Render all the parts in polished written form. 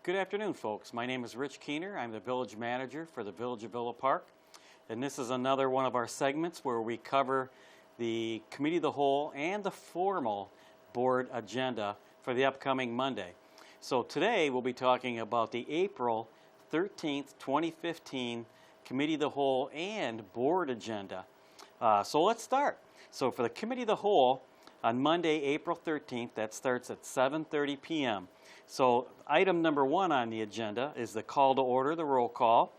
Good afternoon, folks. My name is Rich Keehner. I'm the Village Manager for the Village of Villa Park. And this is another one of our segments where we cover the Committee of the Whole and the formal board agenda for the upcoming Monday. So today we'll be talking about the April 13th, 2015 Committee of the Whole and board agenda. So let's start. So for the Committee of the Whole, on Monday, April 13th, that starts at 7:30 p.m. So item number 1 on the agenda is the call to order, the roll call.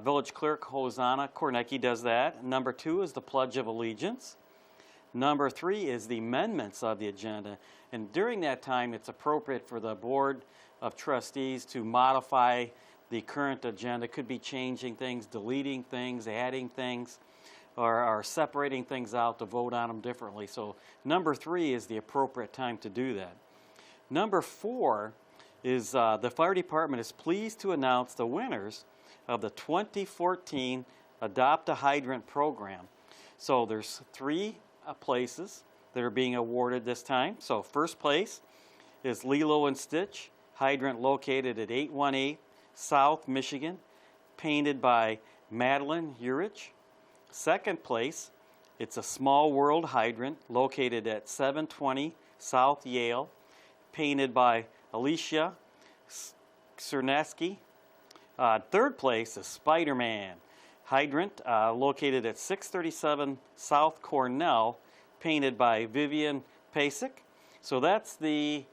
Village Clerk Hosanna Kornecki does that. Number 2 is the Pledge of Allegiance. Number 3 is the amendments of the agenda. And during that time, it's appropriate for the Board of Trustees to modify the current agenda. Could be changing things, deleting things, adding things, or separating things out to vote on them differently. So number 3 is the appropriate time to do that. Number 4 is the Fire Department is pleased to announce the winners of the 2014 Adopt a Hydrant program. So there's 3 places that are being awarded this time. So first place is Lilo and Stitch, hydrant located at 818 South Michigan, painted by Madeline Urich. Second place, it's a Small World hydrant located at 720 South Yale, painted by Alicia Cerneski. Third place is Spider-Man hydrant located at 637 South Cornell, painted by Vivian Pasek. So that's the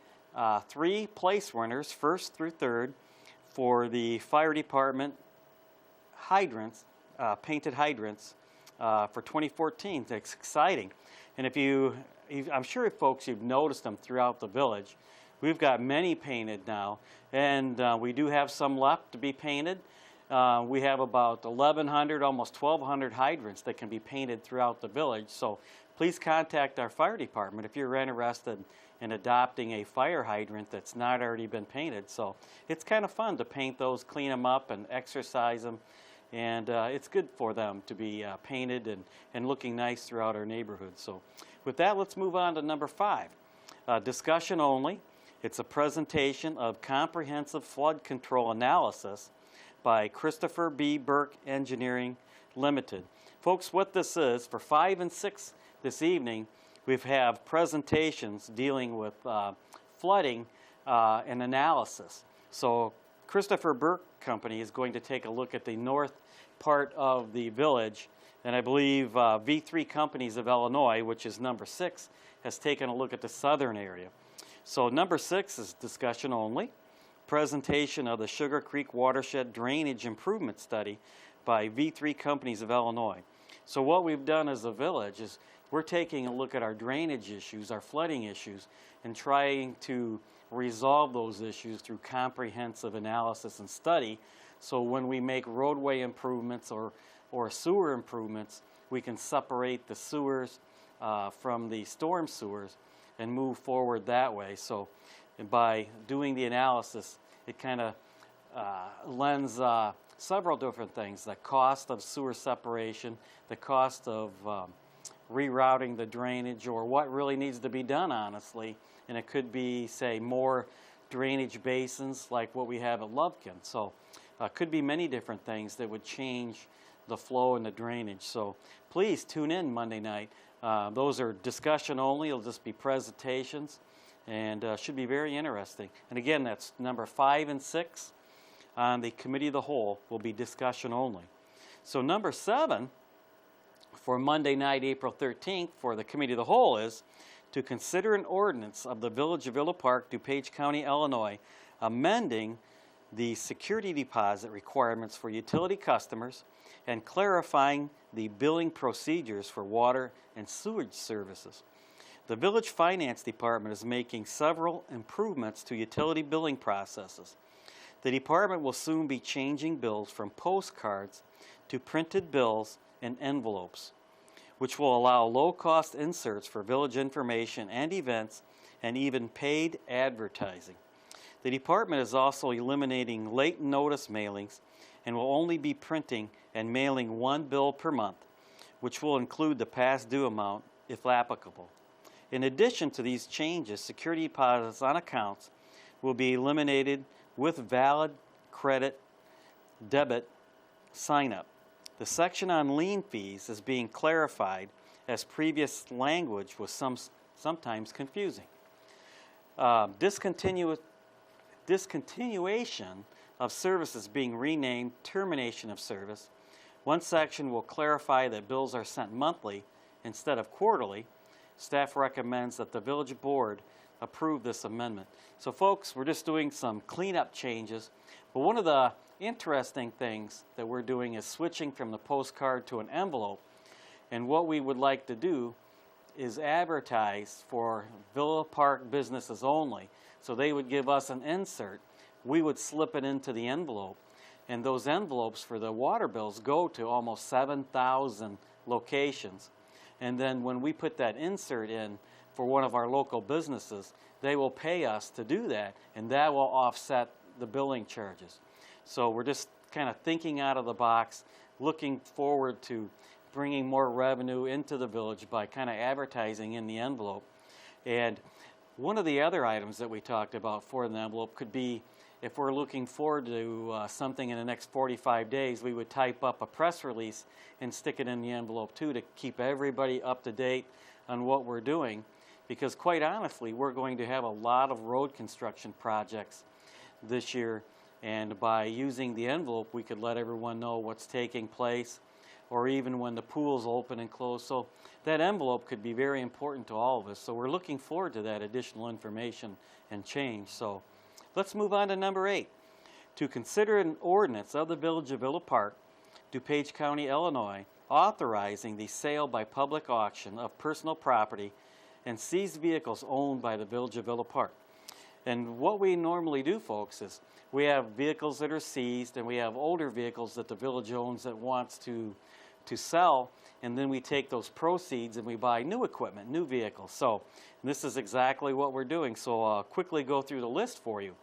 3 place winners, first through third, for the Fire Department hydrants, painted hydrants for 2014. It's exciting. And I'm sure folks, you've noticed them throughout the village. We've got many painted now, and we do have some left to be painted. We have about 1,100, almost 1,200 hydrants that can be painted throughout the village. So please contact our fire department if you're interested in adopting a fire hydrant that's not already been painted. So it's kind of fun to paint those, clean them up, and exercise them. And it's good for them to be painted and looking nice throughout our neighborhood. So with that, let's move on to number 5. Discussion only. It's a presentation of comprehensive flood control analysis by Christopher B. Burke Engineering Limited. Folks, what this is, for 5 and 6 this evening, we have presentations dealing with flooding and analysis. So Christopher Burke Company is going to take a look at the north part of the village, and I believe V3 Companies of Illinois, which is number 6, has taken a look at the southern area. So number 6 is discussion only. Presentation of the Sugar Creek Watershed Drainage Improvement Study by V3 Companies of Illinois. So what we've done as a village is we're taking a look at our drainage issues, our flooding issues, and trying to resolve those issues through comprehensive analysis and study. So when we make roadway improvements or sewer improvements, we can separate the sewers from the storm sewers and move forward that way. So by doing the analysis, it kind of lends several different things: the cost of sewer separation, the cost of rerouting the drainage, or what really needs to be done, honestly. And it could be, say, more drainage basins like what we have at Lovekin. So it could be many different things that would change the flow and the drainage. So please tune in Monday night. Those are discussion only. It'll just be presentations, and should be very interesting. And again, that's number 5 and 6 on the Committee of the Whole will be discussion only. So number 7 for Monday night, April 13th, for the Committee of the Whole is to consider an ordinance of the Village of Villa Park, DuPage County, Illinois, amending the security deposit requirements for utility customers and clarifying the billing procedures for water and sewage services. The Village Finance Department is making several improvements to utility billing processes. The department will soon be changing bills from postcards to printed bills and envelopes, which will allow low-cost inserts for village information and events, and even paid advertising. The department is also eliminating late notice mailings and will only be printing and mailing 1 bill per month, which will include the past due amount if applicable. In addition to these changes, security deposits on accounts will be eliminated with valid credit debit sign-up. The section on lien fees is being clarified as previous language was sometimes confusing. Discontinuation of services being renamed termination of service. One section will clarify that bills are sent monthly instead of quarterly. Staff recommends that the village board approve this amendment. So folks, we're just doing some cleanup changes, but one of the interesting things that we're doing is switching from the postcard to an envelope, and what we would like to do is advertise for Villa Park businesses only. So they would give us an insert, we would slip it into the envelope, and those envelopes for the water bills go to almost 7,000 locations. And then when we put that insert in for one of our local businesses, they will pay us to do that, and that will offset the billing charges. So we're just kind of thinking out of the box, looking forward to bringing more revenue into the village by kind of advertising in the envelope. And one of the other items that we talked about for the envelope could be, if we're looking forward to something in the next 45 days, we would type up a press release and stick it in the envelope too, to keep everybody up to date on what we're doing. Because quite honestly, we're going to have a lot of road construction projects this year, and by using the envelope, we could let everyone know what's taking place, or even when the pool's open and closed. So that envelope could be very important to all of us. So we're looking forward to that additional information and change. So let's move on to number 8. To consider an ordinance of the Village of Villa Park, DuPage County, Illinois, authorizing the sale by public auction of personal property and seized vehicles owned by the Village of Villa Park. And what we normally do, folks, is we have vehicles that are seized, and we have older vehicles that the village owns that wants to sell, and then we take those proceeds and we buy new equipment, new vehicles. So this is exactly what we're doing. So I'll quickly go through the list for you.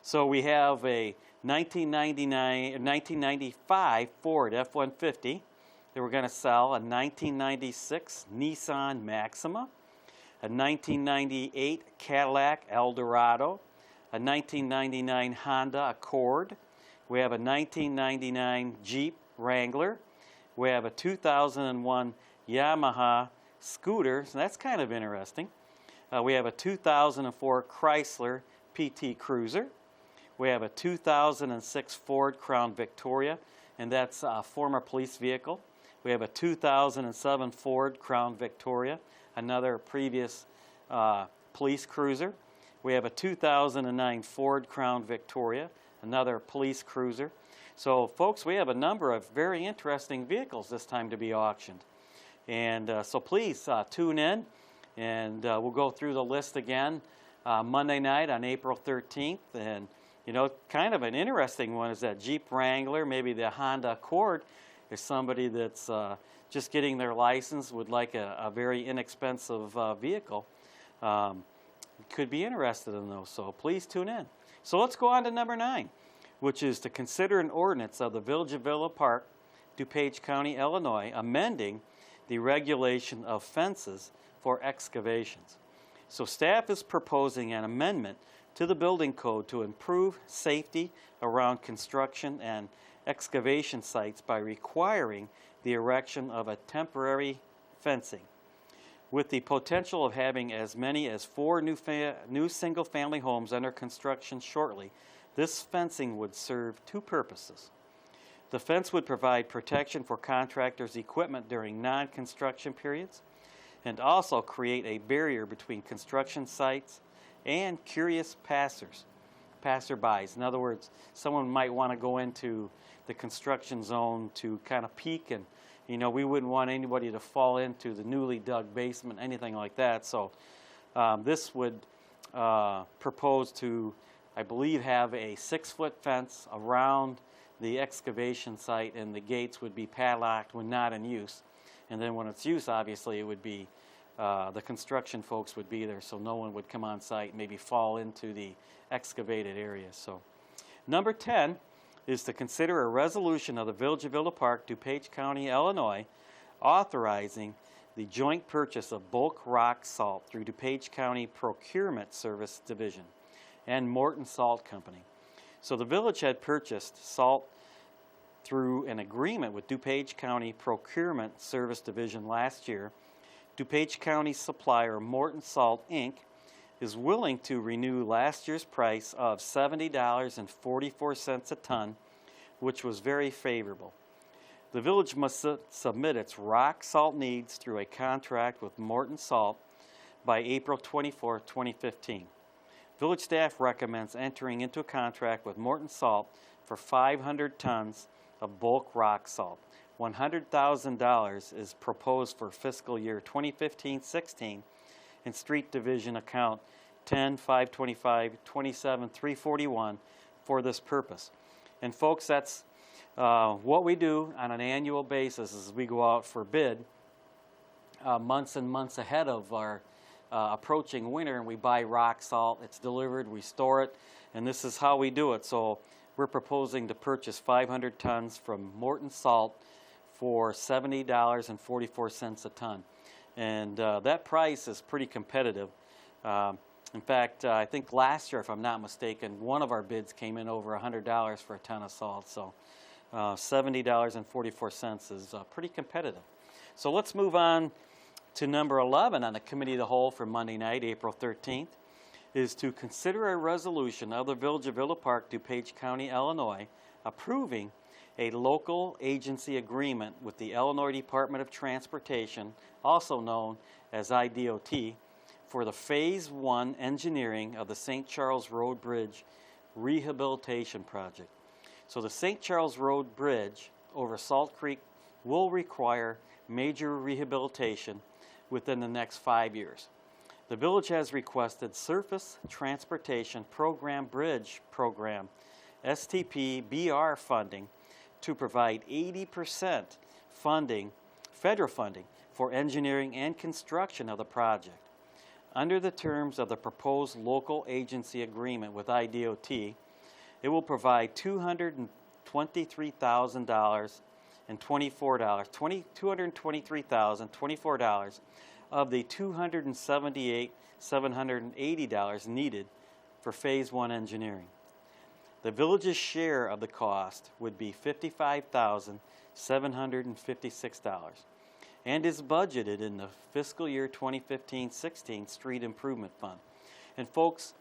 So we have a 1995 Ford F-150 that we're going to sell, a 1996 Nissan Maxima, a 1998 Cadillac Eldorado, a 1999 Honda Accord. We have a 1999 Jeep Wrangler. We have a 2001 Yamaha scooter, so that's kind of interesting. We have a 2004 Chrysler PT Cruiser. We have a 2006 Ford Crown Victoria, and that's a former police vehicle. We have a 2007 Ford Crown Victoria, another previous police cruiser. We have a 2009 Ford Crown Victoria, another police cruiser. So folks, we have a number of very interesting vehicles this time to be auctioned. And so please tune in, and we'll go through the list again Monday night on April 13th. And you know, kind of an interesting one is that Jeep Wrangler, maybe the Honda Accord. If somebody that's just getting their license would like a very inexpensive vehicle, could be interested in those. So please tune in. So let's go on to number 9, which is to consider an ordinance of the Village of Villa Park, DuPage County, Illinois, amending the regulation of fences for excavations. So staff is proposing an amendment to the building code to improve safety around construction and excavation sites by requiring the erection of a temporary fencing. With the potential of having as many as 4 new single-family homes under construction shortly, this fencing would serve 2 purposes. The fence would provide protection for contractors' equipment during non-construction periods, and also create a barrier between construction sites and curious passerbys. In other words, someone might want to go into the construction zone to kind of peek, and you know, we wouldn't want anybody to fall into the newly dug basement, anything like that. So this would propose to, I believe, have a 6-foot fence around the excavation site, and the gates would be padlocked when not in use. And then when it's used, obviously, it would be, the construction folks would be there, so no one would come on site and maybe fall into the excavated area. So number 10 is to consider a resolution of the Village of Villa Park, DuPage County, Illinois, authorizing the joint purchase of bulk rock salt through DuPage County Procurement Service Division and Morton Salt Company. So the village had purchased salt through an agreement with DuPage County Procurement Service Division last year. DuPage County supplier Morton Salt, Inc. is willing to renew last year's price of $70.44 a ton, which was very favorable. The village must submit its rock salt needs through a contract with Morton Salt by April 24, 2015. Village staff recommends entering into a contract with Morton Salt for 500 tons of bulk rock salt. $100,000 is proposed for fiscal year 2015-16 in Street Division account 10-525-27-341 for this purpose. And folks, that's what we do on an annual basis is we go out for bid months and months ahead of our approaching winter, and we buy rock salt. It's delivered, we store it, and this is how we do it. So we're proposing to purchase 500 tons from Morton Salt for $70.44 a ton. And that price is pretty competitive. In fact, I think last year, if I'm not mistaken, one of our bids came in over $100 for a ton of salt. So $70.44 is pretty competitive. So let's move on to number 11 on the Committee of the Whole for Monday night, April 13th, is to consider a resolution of the Village of Villa Park, DuPage County, Illinois, approving a local agency agreement with the Illinois Department of Transportation, also known as IDOT, for the Phase 1 engineering of the St. Charles Road Bridge rehabilitation project. So the St. Charles Road Bridge over Salt Creek will require major rehabilitation within the next 5 years. The village has requested Surface Transportation Program Bridge Program, STP-BR funding, to provide 80% funding, federal funding, for engineering and construction of the project. Under the terms of the proposed local agency agreement with IDOT, it will provide $223,024 of the $278,780 needed for Phase 1 engineering. The village's share of the cost would be $55,756 and is budgeted in the fiscal year 2015-16 Street Improvement Fund. And folks,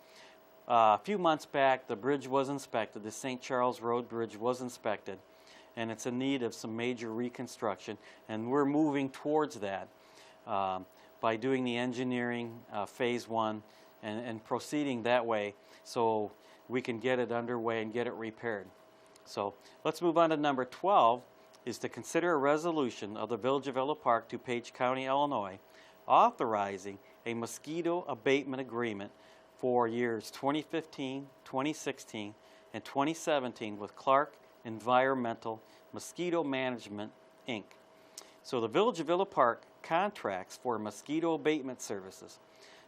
a few months back, the bridge was inspected, the St. Charles Road Bridge was inspected, and it's in need of some major reconstruction, and we're moving towards that by doing the engineering Phase 1 and proceeding that way so we can get it underway and get it repaired. So let's move on to number 12, is to consider a resolution of the Village of Villa Park, DuPage County, Illinois, authorizing a mosquito abatement agreement for years 2015, 2016, and 2017 with Clark Environmental Mosquito Management, Inc. So the Village of Villa Park contracts for mosquito abatement services.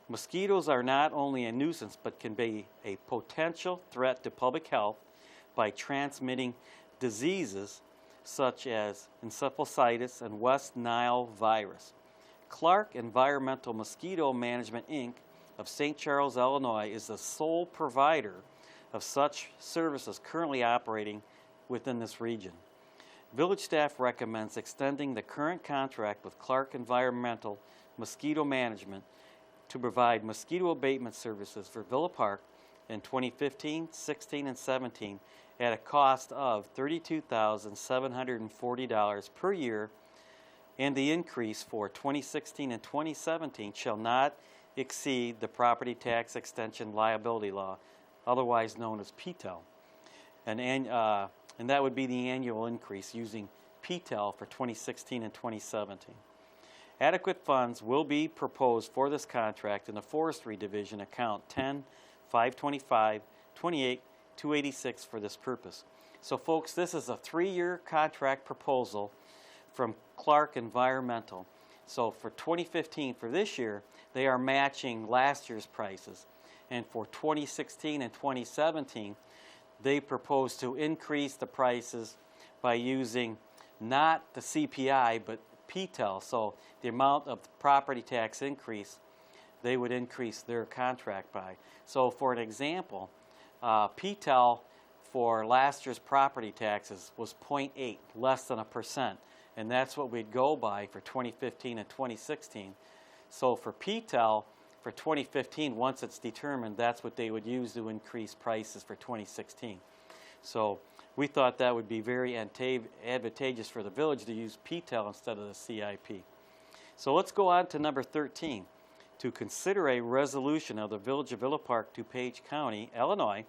Mosquitoes are not only a nuisance but can be a potential threat to public health by transmitting diseases such as encephalitis and West Nile virus. Clark Environmental Mosquito Management, Inc. of St. Charles, Illinois is the sole provider of such services currently operating within this region. Village staff recommends extending the current contract with Clark Environmental Mosquito Management to provide mosquito abatement services for Villa Park in 2015, 16, and 17 at a cost of $32,740 per year, and the increase for 2016 and 2017 shall not exceed the Property Tax Extension Liability Law, otherwise known as PTEL. And that would be the annual increase using PTEL for 2016 and 2017. Adequate funds will be proposed for this contract in the Forestry Division account 10-525-28-286 for this purpose. So folks, this is a 3-year contract proposal from Clark Environmental. So for 2015, for this year, they are matching last year's prices. And for 2016 and 2017, they propose to increase the prices by using not the CPI, but PTEL. So the amount of property tax increase, they would increase their contract by. So for an example, PTEL for last year's property taxes was 0.8, less than 1%, and that's what we'd go by for 2015 and 2016. So for PTEL, for 2015, once it's determined, that's what they would use to increase prices for 2016. So we thought that would be very advantageous for the village to use PTEL instead of the CIP. So let's go on to number 13, to consider a resolution of the Village of Villa Park, DuPage County, Illinois,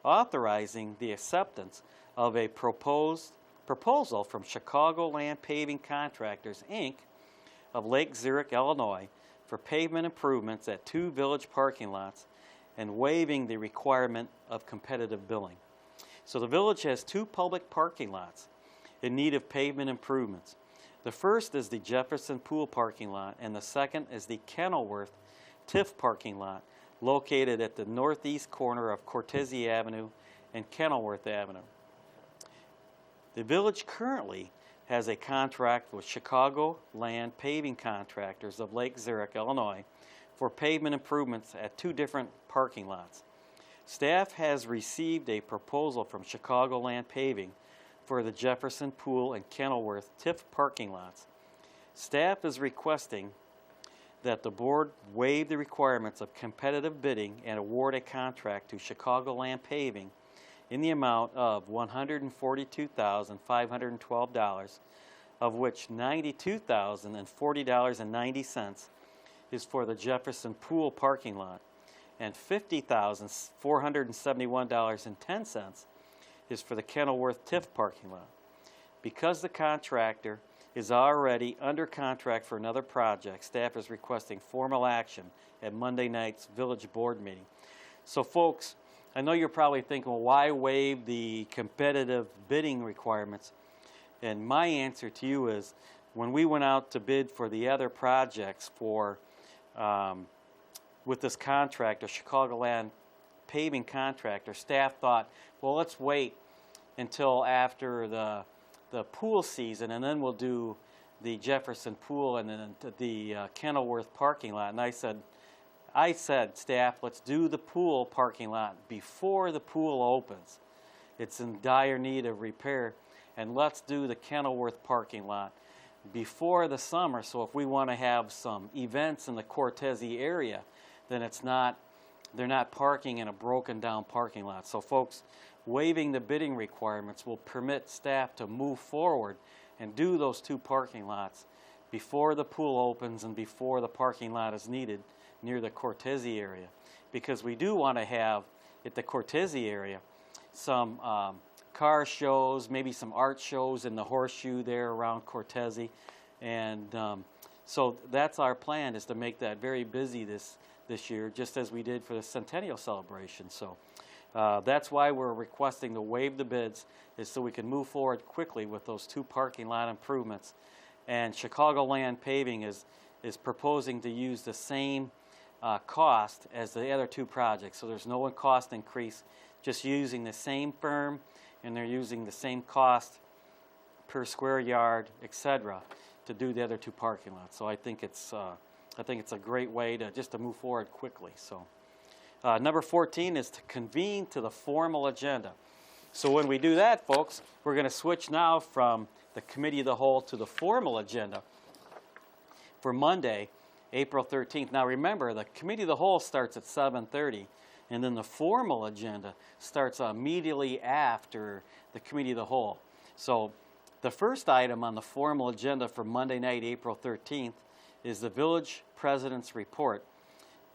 authorizing the acceptance of a proposal from Chicago Land Paving Contractors, Inc. of Lake Zurich, Illinois, for pavement improvements at 2 village parking lots and waiving the requirement of competitive billing. So the village has 2 public parking lots in need of pavement improvements. The first is the Jefferson Pool parking lot, and the second is the Kenilworth TIF parking lot, located at the northeast corner of Cortese Avenue and Kenilworth Avenue. The village currently has a contract with Chicago Land Paving Contractors of Lake Zurich, Illinois, for pavement improvements at 2 different parking lots. Staff has received a proposal from Chicago Land Paving for the Jefferson Pool and Kenilworth TIF parking lots. Staff is requesting that the board waive the requirements of competitive bidding and award a contract to Chicago Land Paving in the amount of $142,512, of which $92,040.90 is for the Jefferson Pool parking lot, and $50,471.10 is for the Kenilworth TIF parking lot. Because the contractor is already under contract for another project, staff is requesting formal action at Monday night's village board meeting. So folks, I know you're probably thinking, well, why waive the competitive bidding requirements? And my answer to you is, when we went out to bid for the other projects for with this contractor, Chicago Land Paving Contractor, staff thought, well, let's wait until after the pool season, and then we'll do the Jefferson Pool and then the Kenilworth parking lot. And I said, staff, let's do the pool parking lot before the pool opens. It's in dire need of repair. And let's do the Kenilworth parking lot before the summer, so if we want to have some events in the Cortese area, then they're not parking in a broken down parking lot. So folks, waiving the bidding requirements will permit staff to move forward and do those 2 parking lots before the pool opens and before the parking lot is needed near the Cortese area. Because we do want to have, at the Cortese area, some car shows, maybe some art shows in the horseshoe there around Cortese. And so that's our plan, is to make that very busy this year, just as we did for the Centennial celebration. So that's why we're requesting to waive the bids, is so we can move forward quickly with those 2 parking lot improvements. And Chicago Land Paving is proposing to use the same cost as the other 2 projects. So there's no cost increase, just using the same firm, and they're using the same cost per square yard, etc., to do the other 2 parking lots. So I think it's a great way to move forward quickly. So number 14 is to convene to the formal agenda. So when we do that, folks, we're going to switch now from the committee of the whole to the formal agenda for Monday, April 13th. Now remember, the committee of the whole starts at 7:30, and then the formal agenda starts immediately after the committee of the whole. So the first item on the formal agenda for Monday night, April 13th, is the village president's report.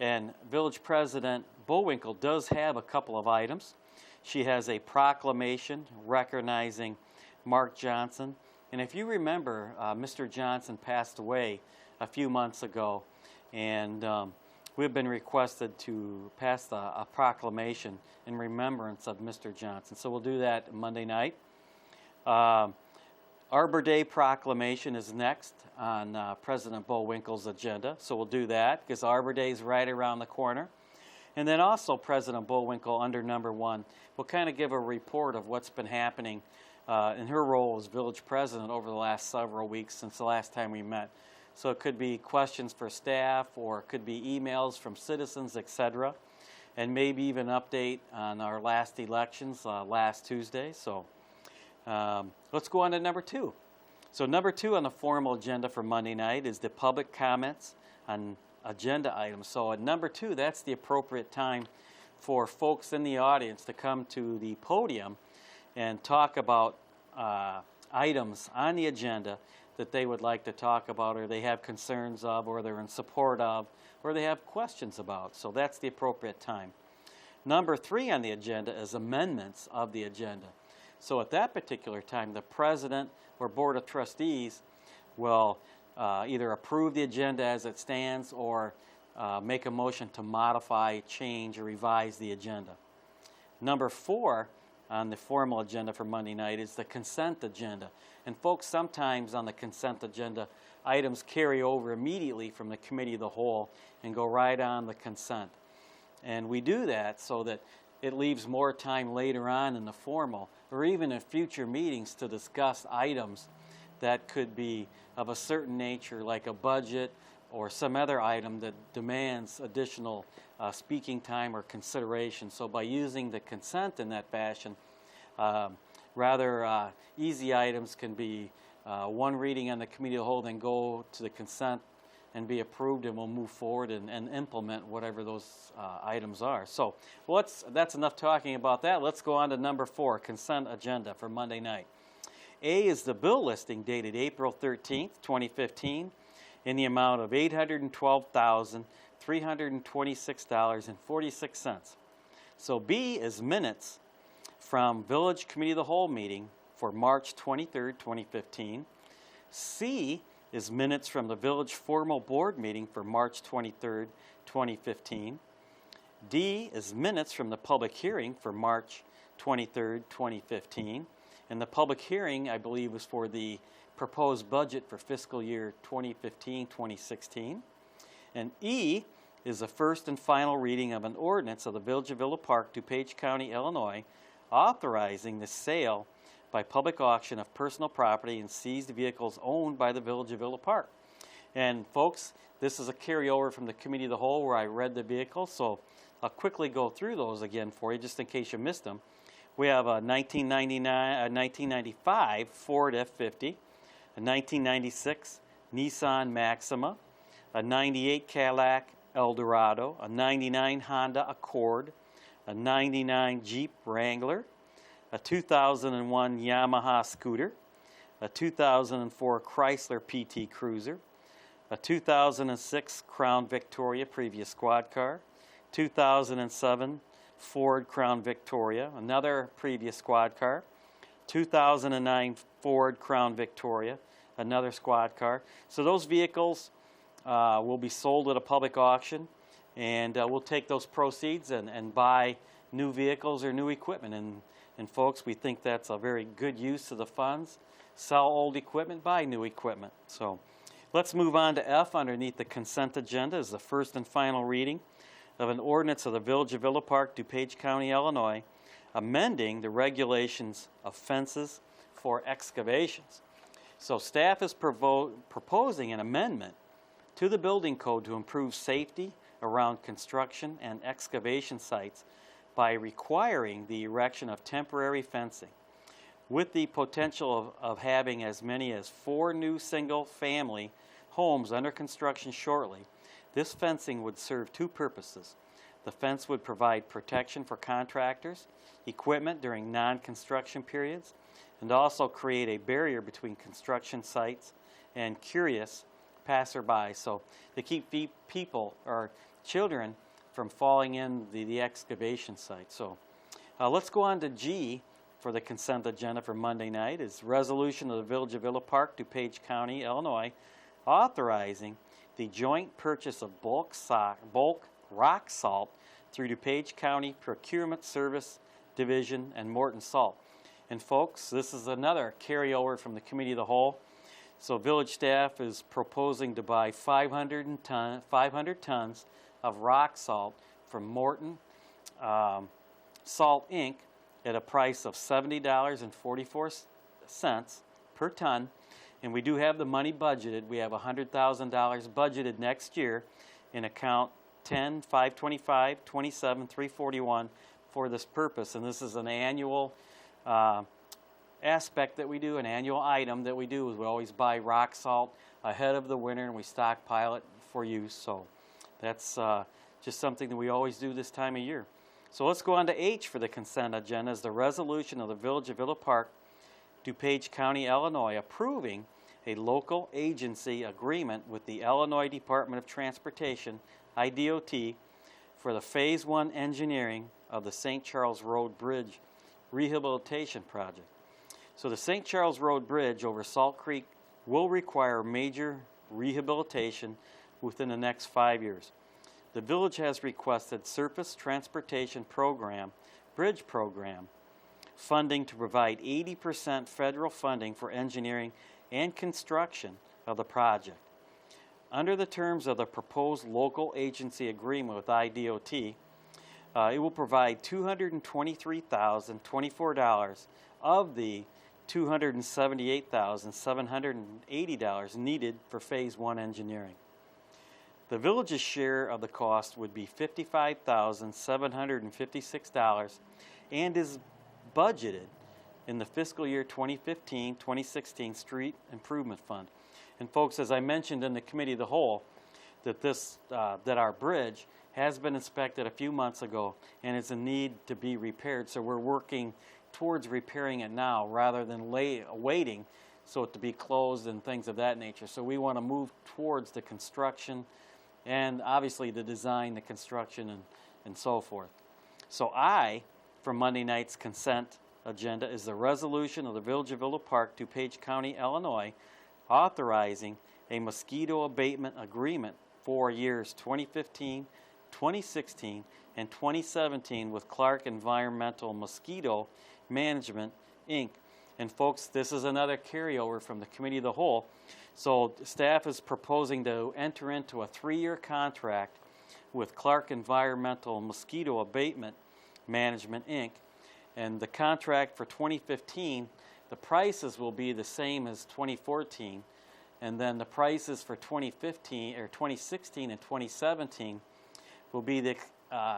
And Village President Bowinkle does have a couple of items. She has a proclamation recognizing Mark Johnson. And if you remember, Mr. Johnson passed away a few months ago, and we've been requested to pass a proclamation in remembrance of Mr. Johnson. So we'll do that Monday night. Arbor Day proclamation is next on President Bowinkle's agenda. So we'll do that because Arbor Day is right around the corner. And then also President Bowinkle, under number 1, will kind of give a report of what's been happening in her role as village president over the last several weeks since the last time we met. So it could be questions for staff, or it could be emails from citizens, etc. and maybe even update on our last elections last Tuesday. So let's go on to number 2. So number 2 on the formal agenda for Monday night is the public comments on agenda items. So at number 2, that's the appropriate time for folks in the audience to come to the podium and talk about items on the agenda that they would like to talk about, or they have concerns of, or they're in support of, or they have questions about. So that's the appropriate time. Number 3 on the agenda is amendments of the agenda. So at that particular time, the president or board of trustees will either approve the agenda as it stands or make a motion to modify, change, or revise the agenda. Number 4 on the formal agenda for Monday night is the consent agenda. And folks, sometimes on the consent agenda, items carry over immediately from the committee of the whole and go right on the consent. And we do that so that it leaves more time later on in the formal or even in future meetings to discuss items that could be of a certain nature, like a budget or some other item that demands additional speaking time or consideration. So by using the consent in that fashion, rather easy items can be one reading on the committee of the whole, then go to the consent and be approved, and we'll move forward and implement whatever those items are. So that's enough talking about that. Let's go on to number 4, consent agenda for Monday night. A is the bill listing dated April 13th, 2015, in the amount of $812,326.46. So B is minutes from Village Committee of the Whole meeting for March 23rd, 2015. C is minutes from the Village Formal Board meeting for March 23rd, 2015. D is minutes from the public hearing for March 23rd, 2015. And the public hearing, I believe, was for the proposed budget for fiscal year 2015-2016. And E is the first and final reading of an ordinance of the Village of Villa Park, DuPage County, Illinois, authorizing the sale by public auction of personal property and seized vehicles owned by the Village of Villa Park. And folks, this is a carryover from the Committee of the Whole where I read the vehicles, so I'll quickly go through those again for you just in case you missed them. We have a 1995 Ford F-50, a 1996 Nissan Maxima, a 98 Cadillac Eldorado, a 99 Honda Accord, a 99 Jeep Wrangler, a 2001 Yamaha scooter, a 2004 Chrysler PT Cruiser, a 2006 Crown Victoria previous squad car, 2007 Ford Crown Victoria, another previous squad car, 2009 Ford Crown Victoria, another squad car. So those vehicles will be sold at a public auction, and we'll take those proceeds and buy new vehicles or new equipment. And folks, we think that's a very good use of the funds. Sell old equipment, buy new equipment. So let's move on to F underneath the consent agenda is the first and final reading of an ordinance of the Village of Villa Park, DuPage County, Illinois, amending the regulations of fences for excavations. So staff is proposing an amendment to the building code to improve safety around construction and excavation sites by requiring the erection of temporary fencing. With the potential of having as many as 4 new single-family homes under construction shortly, this fencing would serve 2 purposes. The fence would provide protection for contractors, equipment during non-construction periods, and also create a barrier between construction sites and curious passerby, so to keep people or children from falling in the excavation site. So let's go on to G for the consent agenda for Monday night. Is resolution of the Village of Villa Park, DuPage County, Illinois, authorizing the joint purchase of bulk rock salt through DuPage County Procurement Service Division and Morton Salt. And folks, this is another carryover from the Committee of the Whole. So village staff is proposing to buy 500 tons of rock salt from Morton Salt Inc. at a price of $70.44 per ton. And we do have the money budgeted. We have $100,000 budgeted next year in account 10, 525, 27, 341 for this purpose. And this is an annual aspect that we do, an annual item that we do. Is we always buy rock salt ahead of the winter and we stockpile it for use. So that's just something that we always do this time of year. So let's go on to H for the consent agenda, is the resolution of the Village of Villa Park, DuPage County, Illinois, approving a local agency agreement with the Illinois Department of Transportation, IDOT, for the Phase 1 engineering of the St. Charles Road Bridge rehabilitation project. So the St. Charles Road Bridge over Salt Creek will require major rehabilitation within the next 5 years. The village has requested Surface Transportation Program, Bridge Program, funding to provide 80% federal funding for engineering and construction of the project. Under the terms of the proposed local agency agreement with IDOT, it will provide $223,024 of the $278,780 needed for Phase 1 engineering. The village's share of the cost would be $55,756 and is budgeted in the fiscal year 2015-2016 Street Improvement Fund. And folks, as I mentioned in the Committee of the Whole, that that our bridge has been inspected a few months ago and is in need to be repaired. So we're working towards repairing it now rather than waiting so it to be closed and things of that nature. So we want to move towards the construction and obviously the design, the construction, and so forth. So I, for Monday night's consent agenda, is the resolution of the Village of Villa Park, DuPage County, Illinois, authorizing a mosquito abatement agreement for years 2015, 2016, and 2017 with Clark Environmental Mosquito Management, Inc. And folks, this is another carryover from the Committee of the Whole. So staff is proposing to enter into a 3-year contract with Clark Environmental Mosquito Abatement Management, Inc. And the contract for 2015, the prices will be the same as 2014. And then the prices for 2015 or 2016 and 2017 will be the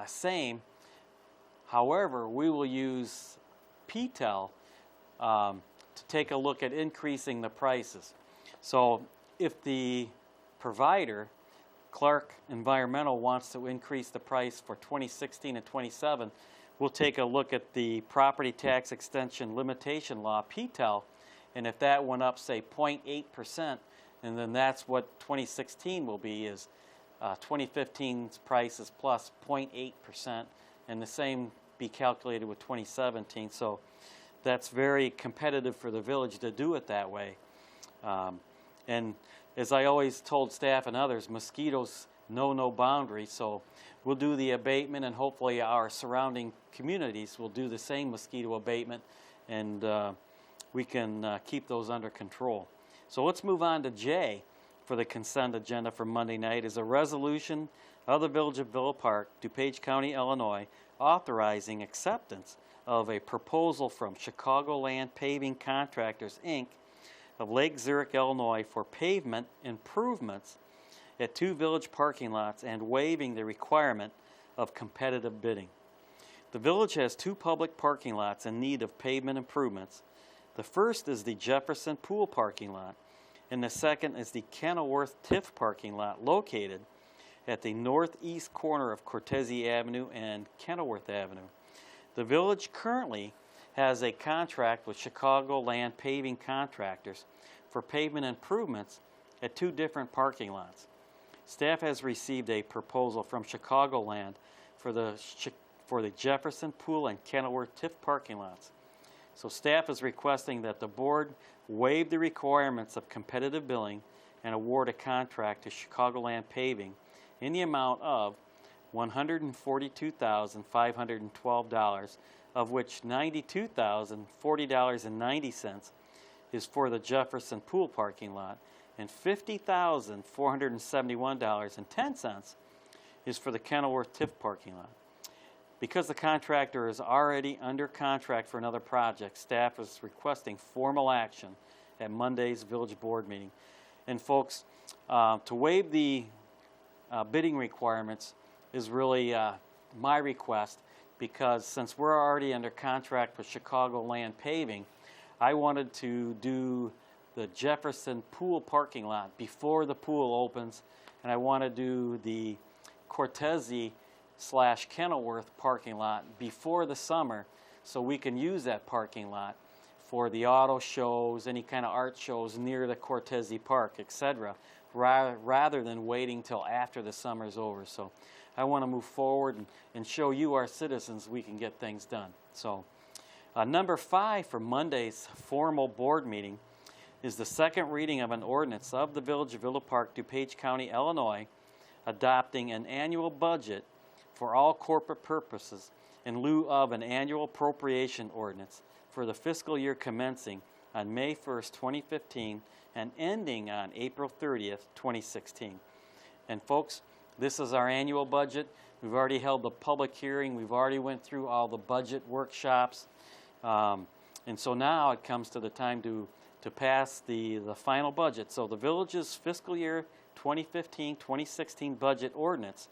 same. However, we will use PTEL to take a look at increasing the prices. So if the provider, Clark Environmental, wants to increase the price for 2016 and 27, we'll take a look at the Property Tax Extension Limitation Law, PTEL, and if that went up, say, 0.8%, and then that's what 2016 will be, is 2015's prices plus 0.8%, and the same be calculated with 2017. So that's very competitive for the village to do it that way. And as I always told staff and others, mosquitoes know no boundaries, so we'll do the abatement, and hopefully our surrounding communities will do the same mosquito abatement, and we can keep those under control. So let's move on to J for the consent agenda for Monday night, is a resolution of the Village of Villa Park, DuPage County, Illinois, authorizing acceptance of a proposal from Chicagoland Paving Contractors, Inc. of Lake Zurich, Illinois, for pavement improvements at 2 village parking lots and waiving the requirement of competitive bidding. The village has 2 public parking lots in need of pavement improvements. The first is the Jefferson Pool parking lot, and the second is the Kenilworth TIF parking lot located at the northeast corner of Cortese Avenue and Kenilworth Avenue. The village currently has a contract with Chicagoland Paving Contractors for pavement improvements at 2 different parking lots. Staff has received a proposal from Chicagoland for the Jefferson Pool and Kenilworth TIF parking lots. So staff is requesting that the board waive the requirements of competitive billing and award a contract to Chicagoland Paving in the amount of $142,512, of which $92,040.90 is for the Jefferson Pool parking lot, and $50,471.10 is for the Kenilworth TIF parking lot. Because the contractor is already under contract for another project, staff is requesting formal action at Monday's village board meeting. And folks, to waive the bidding requirements, is really my request, because since we're already under contract with Chicagoland Paving, I wanted to do the Jefferson Pool parking lot before the pool opens, and I want to do the Cortese/Kenilworth parking lot before the summer, so we can use that parking lot for the auto shows, any kind of art shows near the Cortese Park, etc., rather than waiting till after the summer's over. So I want to move forward and show you, our citizens, we can get things done. So number 5 for Monday's formal board meeting is the second reading of an ordinance of the Village of Villa Park, DuPage County, Illinois, adopting an annual budget for all corporate purposes in lieu of an annual appropriation ordinance for the fiscal year commencing on May 1st, 2015 and ending on April 30th, 2016. And folks, this is our annual budget. We've already held the public hearing. We've already went through all the budget workshops. And so now it comes to the time to pass the final budget. So the village's fiscal year 2015-2016 budget ordinance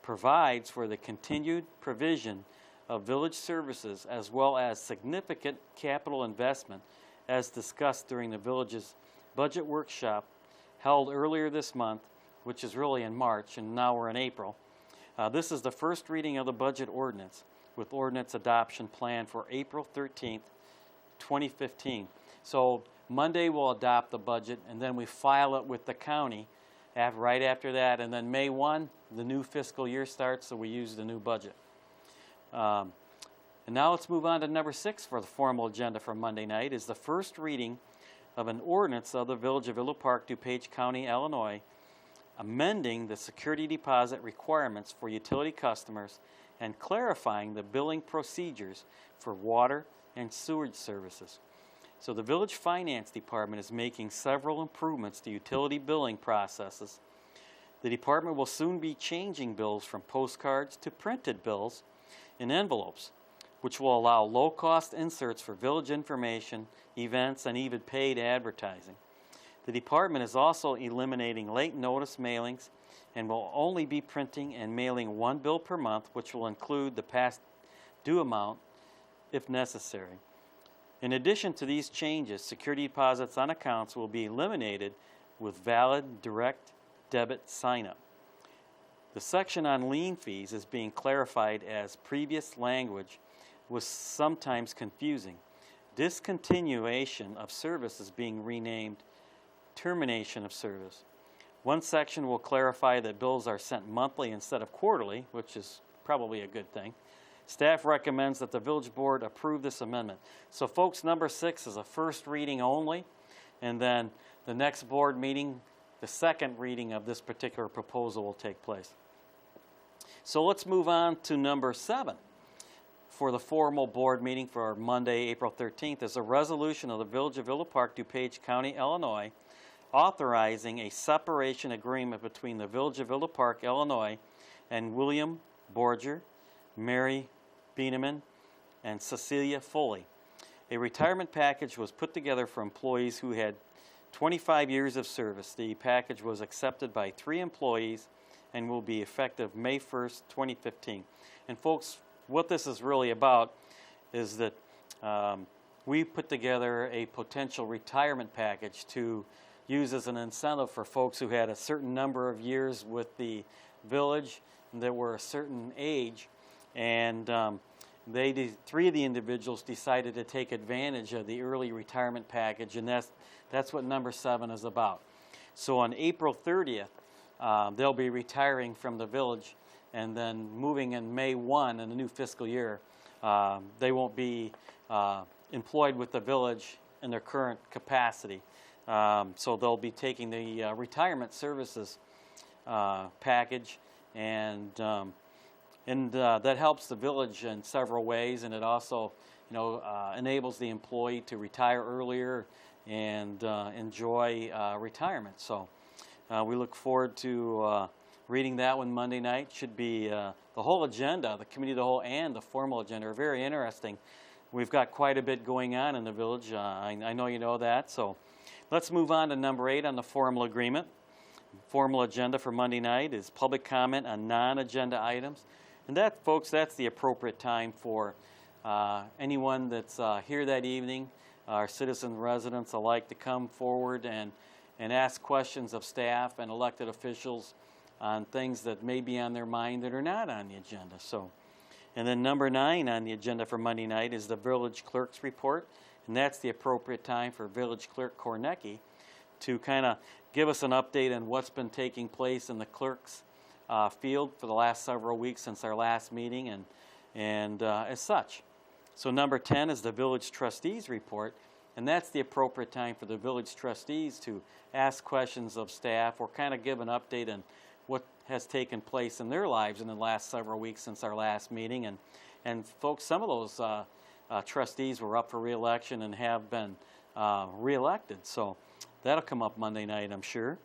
provides for the continued provision of village services as well as significant capital investment as discussed during the village's budget workshop held earlier this month, which is really in March, and now we're in April. This is the first reading of the budget ordinance, with ordinance adoption planned for April 13th, 2015. So Monday we'll adopt the budget, and then we file it with the county right after that, and then May 1, the new fiscal year starts, so we use the new budget. And now let's move on to number 6 for the formal agenda for Monday night, is the first reading of an ordinance of the Village of Villa Park, DuPage County, Illinois, amending the security deposit requirements for utility customers and clarifying the billing procedures for water and sewage services. So the Village Finance Department is making several improvements to utility billing processes. The department will soon be changing bills from postcards to printed bills in envelopes, which will allow low-cost inserts for village information, events, and even paid advertising. The department is also eliminating late notice mailings and will only be printing and mailing one bill per month, which will include the past due amount if necessary. In addition to these changes, security deposits on accounts will be eliminated with valid direct debit sign-up. The section on lien fees is being clarified, as previous language was sometimes confusing. Discontinuation of service is being renamed termination of service. One section will clarify that bills are sent monthly instead of quarterly, which is probably a good thing. Staff recommends that the village board approve this amendment. So folks, number 6 is a first reading only, and then the next board meeting, the second reading of this particular proposal will take place. So let's move on to number 7 for the formal board meeting for Monday, April 13th, is a resolution of the Village of Villa Park, DuPage County, Illinois, authorizing a separation agreement between the Village of Villa Park, Illinois, and William Borger, Mary Bieneman, and Cecilia Foley. A retirement package was put together for employees who had 25 years of service. The package was accepted by 3 employees and will be effective May 1st, 2015. And folks, what this is really about is that we put together a potential retirement package to use as an incentive for folks who had a certain number of years with the village that were a certain age, and 3 of the individuals decided to take advantage of the early retirement package, and that's what number 7 is about. So on April 30th, they'll be retiring from the village, and then moving in May 1 in the new fiscal year, they won't be employed with the village in their current capacity. So they'll be taking the retirement services package, and that helps the village in several ways, and it also, enables the employee to retire earlier and enjoy retirement. So we look forward to reading that one Monday night. Should be the whole agenda, the committee of the whole and the formal agenda are very interesting. We've got quite a bit going on in the village. I know you know that. So let's move on to number 8 on the formal agreement. Formal agenda for Monday night is public comment on non-agenda items. And that, folks, that's the appropriate time for anyone that's here that evening, our citizen residents alike, to come forward and ask questions of staff and elected officials on things that may be on their mind that are not on the agenda. So, and then number 9 on the agenda for Monday night is the village clerk's report, and that's the appropriate time for Village Clerk Kornecki to kind of give us an update on what's been taking place in the clerk's field for the last several weeks since our last meeting, and as such. So number 10 is the village trustees report, and that's the appropriate time for the village trustees to ask questions of staff or kind of give an update on what has taken place in their lives in the last several weeks since our last meeting. And folks, some of those trustees were up for re-election and have been re-elected. So that'll come up Monday night, I'm sure.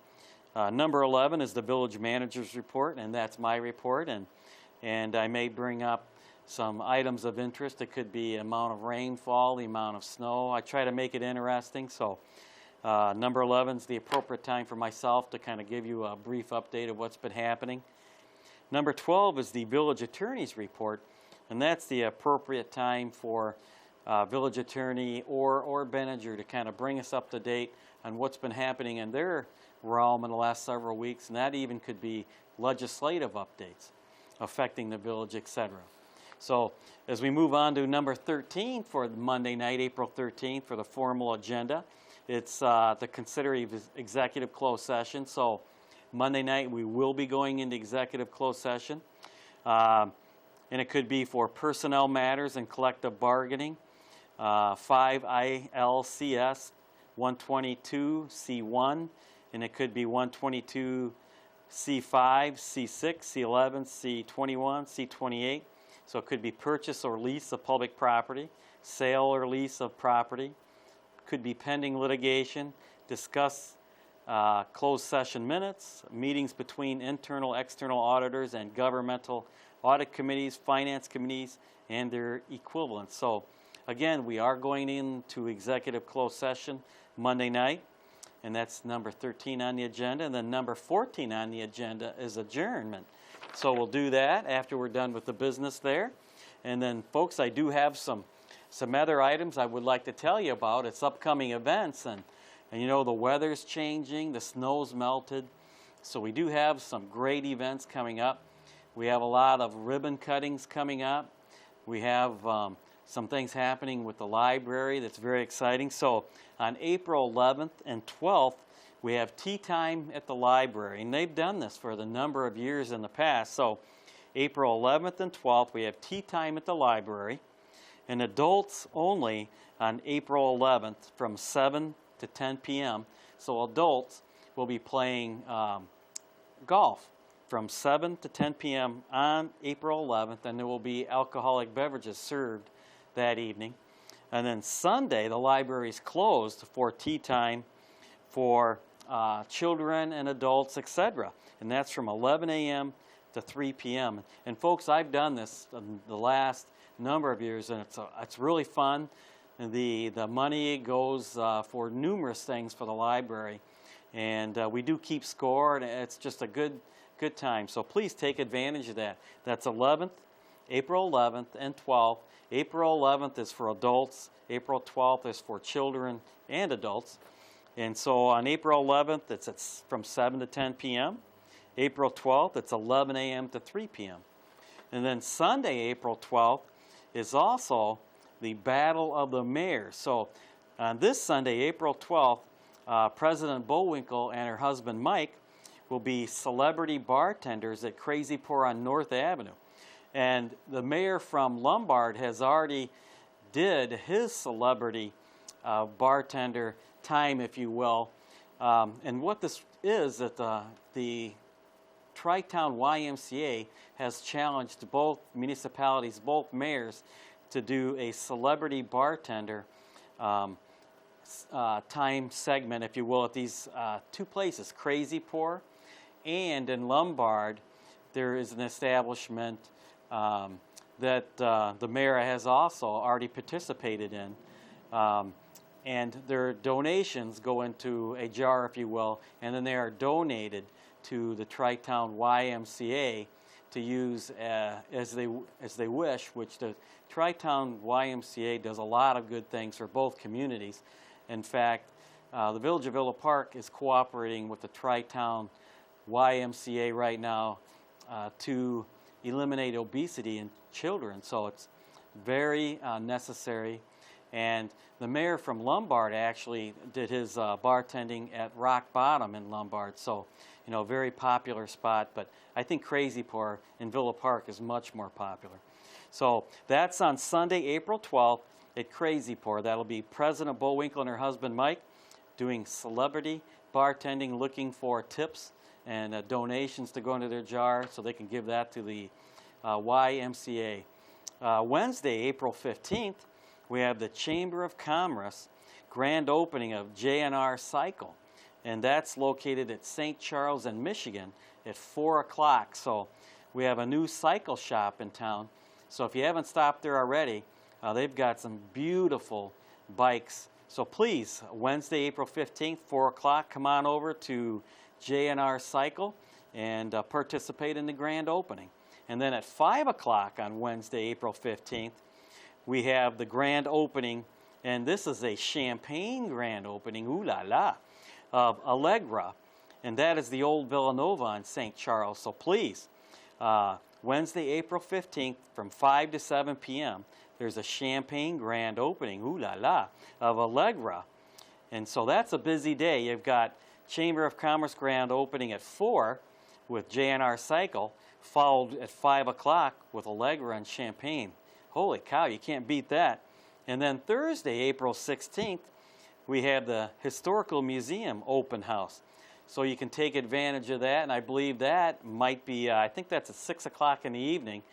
Number 11 is the village manager's report, and that's my report. And I may bring up some items of interest. It could be amount of rainfall, the amount of snow. I try to make it interesting. So number 11 is the appropriate time for myself to kind of give you a brief update of what's been happening. Number 12 is the village attorney's report, and that's the appropriate time for village attorney or manager to kind of bring us up to date on what's been happening in their realm in the last several weeks, and that even could be legislative updates affecting the village, etc. So as we move on to number 13 for Monday night, April 13th, for the formal agenda, it's the consider executive closed session. So Monday night we will be going into executive closed session, and it could be for personnel matters and collective bargaining, 5 ILCS 122C1, and it could be 122C5, C6, C11, C21, C28. So it could be purchase or lease of public property, sale or lease of property, could be pending litigation, discuss closed session minutes, meetings between internal, external auditors and governmental audit committees, finance committees, and their equivalents. So again, we are going into executive closed session Monday night, and that's number 13 on the agenda. And then number 14 on the agenda is adjournment. So we'll do that after we're done with the business there. And then, folks, I do have some other items I would like to tell you about. It's upcoming events, and you know, the weather's changing, the snow's melted. So we do have some great events coming up. We have a lot of ribbon cuttings coming up. We have some things happening with the library that's very exciting. So on April 11th and 12th, we have tea time at the library, and they've done this for the number of years in the past. So April 11th and 12th, we have tea time at the library, and adults only on April 11th from 7 to 10 p.m. So adults will be playing golf from 7 to 10 p.m. on April 11th, and there will be alcoholic beverages served that evening. And then Sunday, the library is closed for tea time for children and adults, etc. And that's from 11 a.m. to 3 p.m. And folks, I've done this the last number of years, and it's really fun. And the money goes for numerous things for the library, and we do keep score, and it's just a good time. So please take advantage of that. That's April 11th and 12th. April 11th is for adults. April 12th is for children and adults. And so on April 11th, it's from 7 to 10 p.m. April 12th, it's 11 a.m. to 3 p.m. And then Sunday, April 12th, is also the Battle of the Mayors. So on this Sunday, April 12th, President Bullwinkle and her husband Mike will be celebrity bartenders at Crazy Pour on North Avenue. And the mayor from Lombard has already did his celebrity bartender time, if you will. And what this is that the Tri-Town YMCA has challenged both municipalities, both mayors, to do a celebrity bartender time segment, if you will, at these two places, Crazy Pour and in Lombard. There is an establishment that the mayor has also already participated in. And their donations go into a jar, if you will, and then they are donated to the Tri-Town YMCA to use as they wish, which the Tri-Town YMCA does a lot of good things for both communities. In fact, the Village of Villa Park is cooperating with the Tri-Town YMCA right now to eliminate obesity in children. So it's very necessary. And the mayor from Lombard actually did his bartending at Rock Bottom in Lombard. So, you know, very popular spot. But I think Crazy Pour in Villa Park is much more popular. So that's on Sunday, April 12th at Crazy Pour. That'll be President Bullwinkle and her husband Mike doing celebrity bartending, looking for tips and donations to go into their jar so they can give that to the YMCA. Wednesday, April 15th, we have the Chamber of Commerce grand opening of J&R Cycle, and that's located at St. Charles in Michigan at 4 o'clock. So we have a new cycle shop in town. So if you haven't stopped there already, they've got some beautiful bikes. So please, Wednesday, April 15th, 4 o'clock, come on over to J&R Cycle and participate in the grand opening. And then at 5 o'clock on Wednesday, April 15th, we have the grand opening, and this is a champagne grand opening, ooh la la, of Allegra. And that is the old Villanova in St. Charles. So please, Wednesday, April 15th from 5 to 7 p.m., there's a champagne grand opening, ooh la la, of Allegra. And so that's a busy day. You've got Chamber of Commerce grand opening at 4 with J&R Cycle, followed at 5 o'clock with Allegra and Champagne. Holy cow, you can't beat that. And then Thursday, April 16th, we have the Historical Museum open house. So you can take advantage of that, and I believe that might be, I think that's at 6 o'clock in the evening,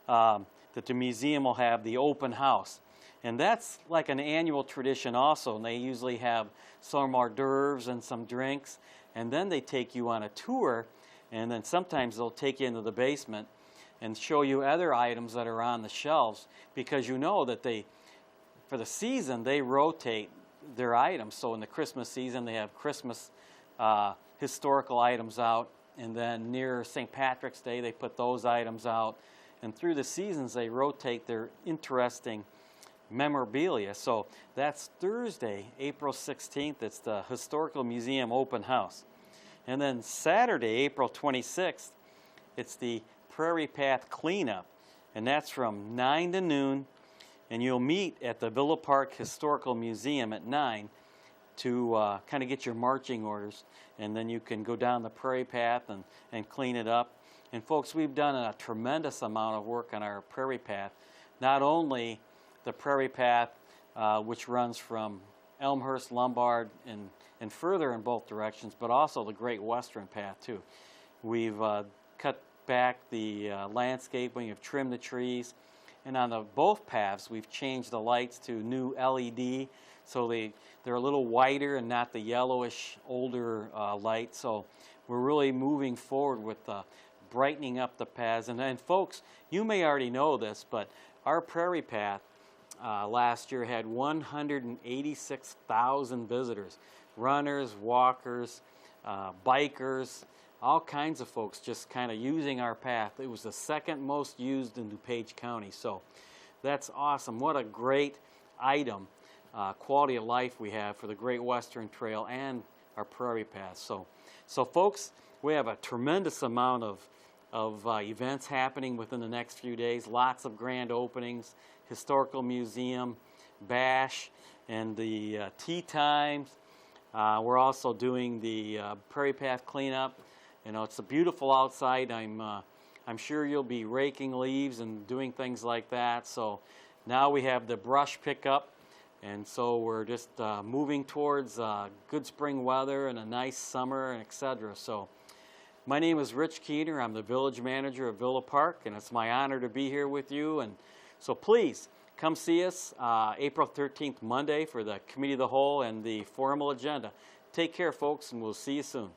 that the museum will have the open house. And that's like an annual tradition also, and they usually have some hors d'oeuvres and some drinks, and then they take you on a tour, and then sometimes they'll take you into the basement and show you other items that are on the shelves, because you know that for the season, they rotate their items. So in the Christmas season, they have Christmas historical items out, and then near St. Patrick's Day, they put those items out. And through the seasons, they rotate their interesting memorabilia. So that's Thursday, April 16th. It's the Historical Museum open house. And then Saturday, April 26th, it's the Prairie Path Cleanup, and that's from 9 to noon, and you'll meet at the Villa Park Historical Museum at 9 to kind of get your marching orders, and then you can go down the Prairie Path and clean it up. And folks, we've done a tremendous amount of work on our Prairie Path, not only the Prairie Path, which runs from Elmhurst, Lombard, and further in both directions, but also the Great Western Path too. We've cut back the landscaping, we've trimmed the trees, and on both paths we've changed the lights to new LED, so they're a little whiter and not the yellowish older light. So we're really moving forward with brightening up the paths. And then folks, you may already know this, but our Prairie Path last year had 186,000 visitors, runners, walkers, bikers, all kinds of folks just kind of using our path. It was the second most used in DuPage County. So that's awesome. What a great item, quality of life we have for the Great Western Trail and our Prairie Path. So folks, we have a tremendous amount of events happening within the next few days. Lots of grand openings, Historical Museum, Bash, and the tea times. We're also doing the Prairie Path cleanup. You know, it's beautiful outside. I'm sure you'll be raking leaves and doing things like that. So now we have the brush pickup, and so we're just moving towards good spring weather and a nice summer, and etc. So my name is Rich Keehner. I'm the village manager of Villa Park, and it's my honor to be here with you. And so please come see us April 13th, Monday, for the Committee of the Whole and the formal agenda. Take care, folks, and we'll see you soon.